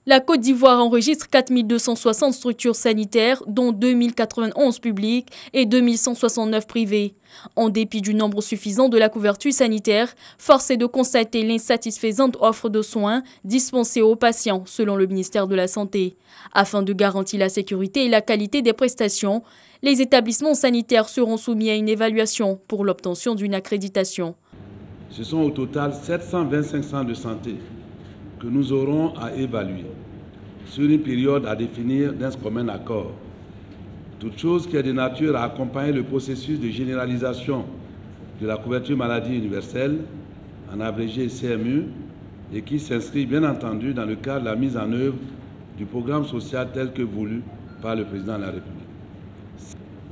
La Côte d'Ivoire enregistre 4260 structures sanitaires, dont 2091 publiques et 2169 privées. En dépit du nombre suffisant de la couverture sanitaire, force est de constater l'insatisfaisante offre de soins dispensés aux patients, selon le ministère de la Santé. Afin de garantir la sécurité et la qualité des prestations, les établissements sanitaires seront soumis à une évaluation pour l'obtention d'une accréditation. Ce sont au total 725 centres de santé que nous aurons à évaluer sur une période à définir d'un commun accord. Toute chose qui est de nature à accompagner le processus de généralisation de la couverture maladie universelle, en abrégé CMU, et qui s'inscrit bien entendu dans le cadre de la mise en œuvre du programme social tel que voulu par le président de la République.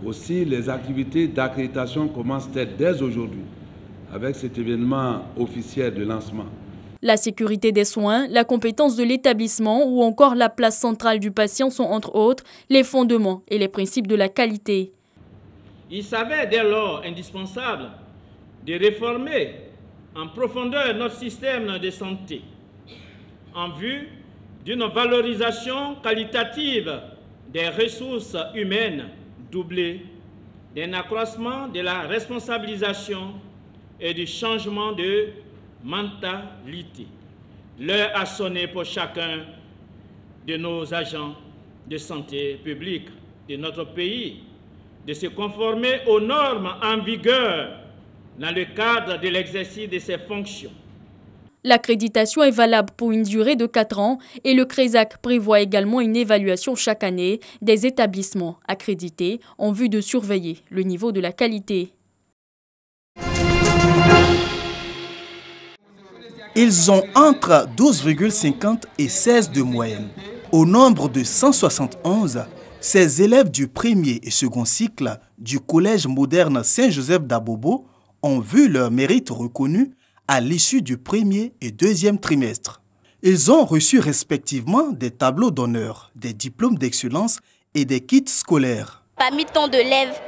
Aussi, les activités d'accréditation commencent dès aujourd'hui avec cet événement officiel de lancement. La sécurité des soins, la compétence de l'établissement ou encore la place centrale du patient sont entre autres les fondements et les principes de la qualité. Il s'avère dès lors indispensable de réformer en profondeur notre système de santé en vue d'une valorisation qualitative des ressources humaines doublée, d'un accroissement de la responsabilisation et du changement de mentalité. L'heure a sonné pour chacun de nos agents de santé publique de notre pays de se conformer aux normes en vigueur dans le cadre de l'exercice de ses fonctions. L'accréditation est valable pour une durée de 4 ans et le CRESAC prévoit également une évaluation chaque année des établissements accrédités en vue de surveiller le niveau de la qualité. Ils ont entre 12,50 et 16 de moyenne. Au nombre de 171, ces élèves du premier et second cycle du collège moderne Saint-Joseph d'Abobo ont vu leur mérite reconnu à l'issue du premier et deuxième trimestre. Ils ont reçu respectivement des tableaux d'honneur, des diplômes d'excellence et des kits scolaires. Parmi tant d'élèves,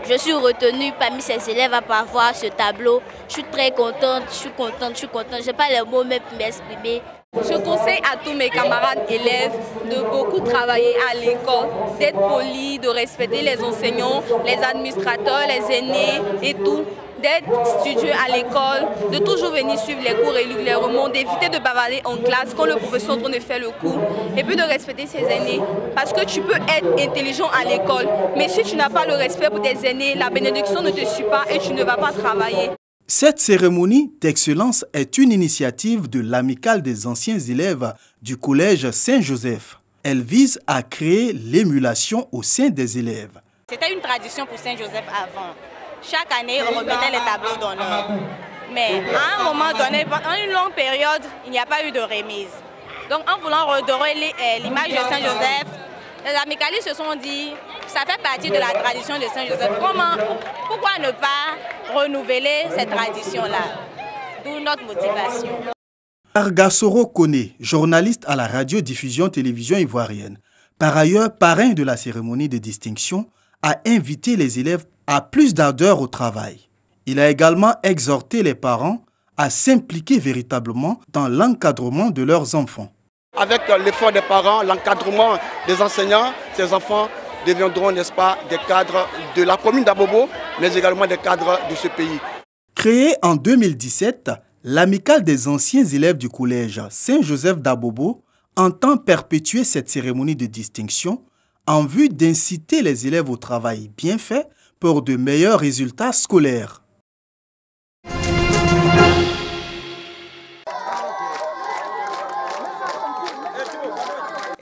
je suis retenue parmi ces élèves à avoir ce tableau. Je suis très contente, je suis contente. Je n'ai pas les mots même pour m'exprimer. Je conseille à tous mes camarades élèves de beaucoup travailler à l'école, d'être polis, de respecter les enseignants, les administrateurs, les aînés et tout, d'être studieux à l'école, de toujours venir suivre les cours régulièrement, d'éviter de bavarder en classe quand le professeur est en train de faire le cours, et puis de respecter ses aînés. Parce que tu peux être intelligent à l'école, mais si tu n'as pas le respect pour tes aînés, la bénédiction ne te suit pas et tu ne vas pas travailler. Cette cérémonie d'excellence est une initiative de l'Amicale des anciens élèves du collège Saint-Joseph. Elle vise à créer l'émulation au sein des élèves. C'était une tradition pour Saint-Joseph avant. Chaque année, on remettait les tableaux d'honneur. Mais à un moment donné, pendant une longue période, il n'y a pas eu de remise. Donc en voulant redorer l'image de Saint-Joseph, les amicalistes se sont dit, ça fait partie de la tradition de Saint-Joseph. Pourquoi ne pas renouveler cette tradition-là? D'où notre motivation. Argasoro Kone, journaliste à la radio-diffusion-télévision ivoirienne, par ailleurs parrain de la cérémonie de distinction, a invité les élèves à plus d'ardeur au travail. Il a également exhorté les parents à s'impliquer véritablement dans l'encadrement de leurs enfants. Avec l'effort des parents, l'encadrement des enseignants, ces enfants deviendront, n'est-ce pas, des cadres de la commune d'Abobo, mais également des cadres de ce pays. Créée en 2017, l'Amicale des anciens élèves du collège Saint-Joseph d'Abobo entend perpétuer cette cérémonie de distinction en vue d'inciter les élèves au travail bien fait pour de meilleurs résultats scolaires.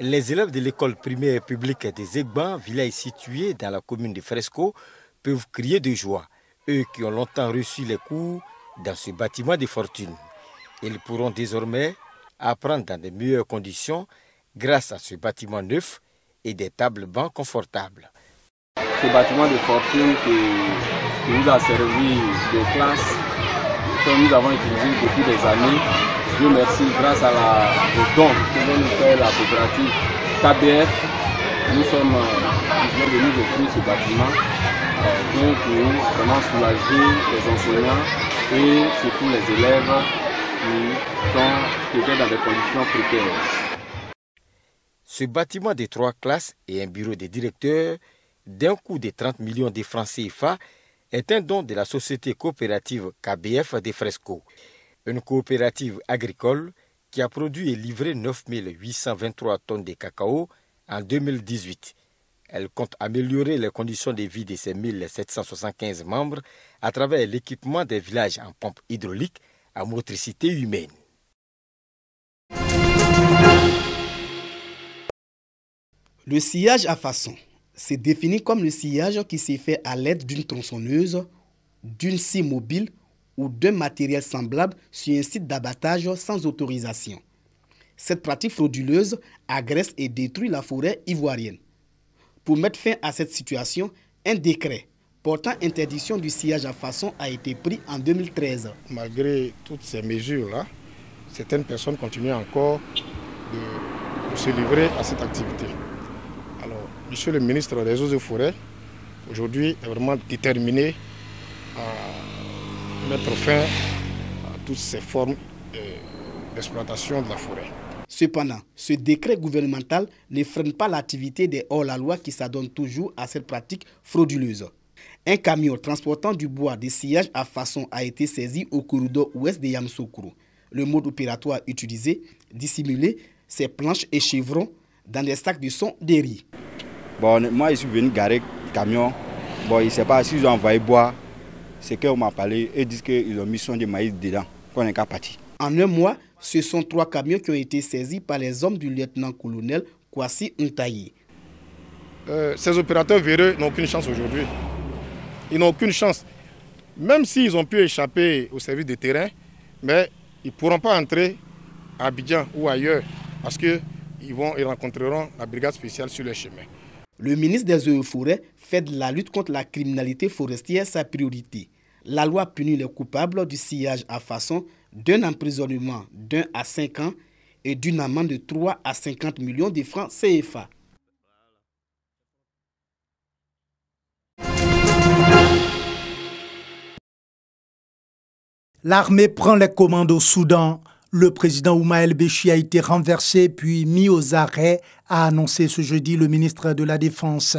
Les élèves de l'école primaire publique des Egbans, village situé dans la commune de Fresco, peuvent crier de joie, eux qui ont longtemps reçu les cours dans ce bâtiment de fortune. Ils pourront désormais apprendre dans de meilleures conditions grâce à ce bâtiment neuf et des tables-bancs confortables. Ce bâtiment de fortune qui nous a servi de classe, que nous avons utilisé depuis des années, Dieu merci, grâce au don que vient nous faire la coopérative KBF, nous sommes venus offrir ce bâtiment pour vraiment soulager les enseignants et surtout les élèves qui étaient dans des conditions précaires. Ce bâtiment de 3 classes et un bureau de directeur d'un coût de 30 millions de francs CFA est un don de la société coopérative KBF des Fresco, une coopérative agricole qui a produit et livré 9 823 tonnes de cacao en 2018. Elle compte améliorer les conditions de vie de ses 1775 membres à travers l'équipement des villages en pompe hydraulique à motricité humaine. Le sciage à façon, c'est défini comme le sciage qui s'est fait à l'aide d'une tronçonneuse, d'une scie mobile ou d'un matériel semblable sur un site d'abattage sans autorisation. Cette pratique frauduleuse agresse et détruit la forêt ivoirienne. Pour mettre fin à cette situation, un décret portant interdiction du sciage à façon a été pris en 2013. Malgré toutes ces mesures-là, certaines personnes continuent encore de se livrer à cette activité. Alors, Monsieur le ministre des Eaux et Forêts, aujourd'hui, est vraiment déterminé à mettre fin à toutes ces formes d'exploitation de la forêt. Cependant, ce décret gouvernemental ne freine pas l'activité des hors-la-loi qui s'adonnent toujours à cette pratique frauduleuse. Un camion transportant du bois de sciage à façon a été saisi au corridor ouest de Yamoussoukro. Le mode opératoire utilisé, dissimuler ces planches et chevrons dans des sacs de son de riz. Bon, moi, je suis venu garer le camion. Bon, je ne sais pas s'ils ont envoyé bois. C'est qu'on m'a parlé. Ils disent qu'ils ont mis son de maïs dedans. Qu'on est qu'à partir. En un mois, ce sont 3 camions qui ont été saisis par les hommes du lieutenant-colonel Kwasi Ntayi. Ces opérateurs véreux n'ont aucune chance aujourd'hui. Ils n'ont aucune chance. Même s'ils ont pu échapper au service de terrain, mais ils ne pourront pas entrer à Abidjan ou ailleurs parce qu'ils rencontreront la brigade spéciale sur les chemins. Le ministre des Eaux et Forêts fait de la lutte contre la criminalité forestière sa priorité. La loi punit les coupables du sciage à façon d'un emprisonnement d'1 à 5 ans et d'une amende de 3 à 50 millions de francs CFA. L'armée prend les commandes au Soudan. Le président Ouma El-Béchi a été renversé puis mis aux arrêts, a annoncé ce jeudi le ministre de la Défense.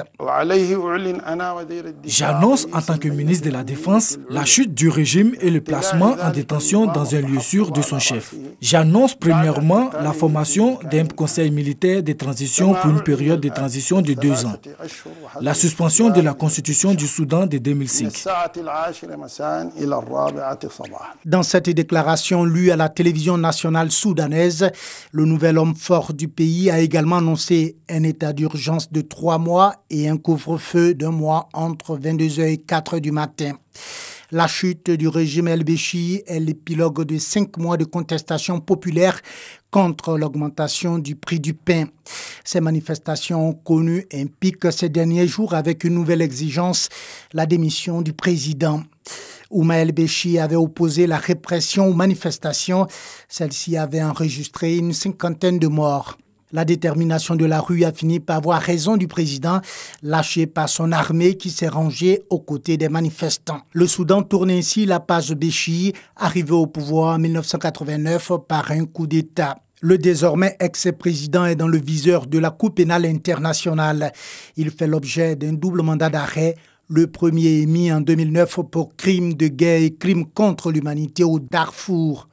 J'annonce en tant que ministre de la Défense la chute du régime et le placement en détention dans un lieu sûr de son chef. J'annonce premièrement la formation d'un conseil militaire de transition pour une période de transition de 2 ans. La suspension de la constitution du Soudan de 2005. Dans cette déclaration lue à la télévision nationale soudanaise, le nouvel homme fort du pays a également annoncé un état d'urgence de 3 mois et un couvre-feu d'1 mois entre 22h et 4h du matin. La chute du régime El-Béchi est l'épilogue de 5 mois de contestation populaire contre l'augmentation du prix du pain. Ces manifestations ont connu un pic ces derniers jours avec une nouvelle exigence, la démission du président. Ouma El-Béchi avait opposé la répression aux manifestations. Celle-ci avait enregistré une 50aine de morts. La détermination de la rue a fini par avoir raison du président, lâché par son armée qui s'est rangée aux côtés des manifestants. Le Soudan tourne ainsi la page Béchi, arrivé au pouvoir en 1989 par un coup d'État. Le désormais ex-président est dans le viseur de la Cour pénale internationale. Il fait l'objet d'un double mandat d'arrêt. Le premier émis en 2009 pour crimes de guerre et crimes contre l'humanité au Darfour.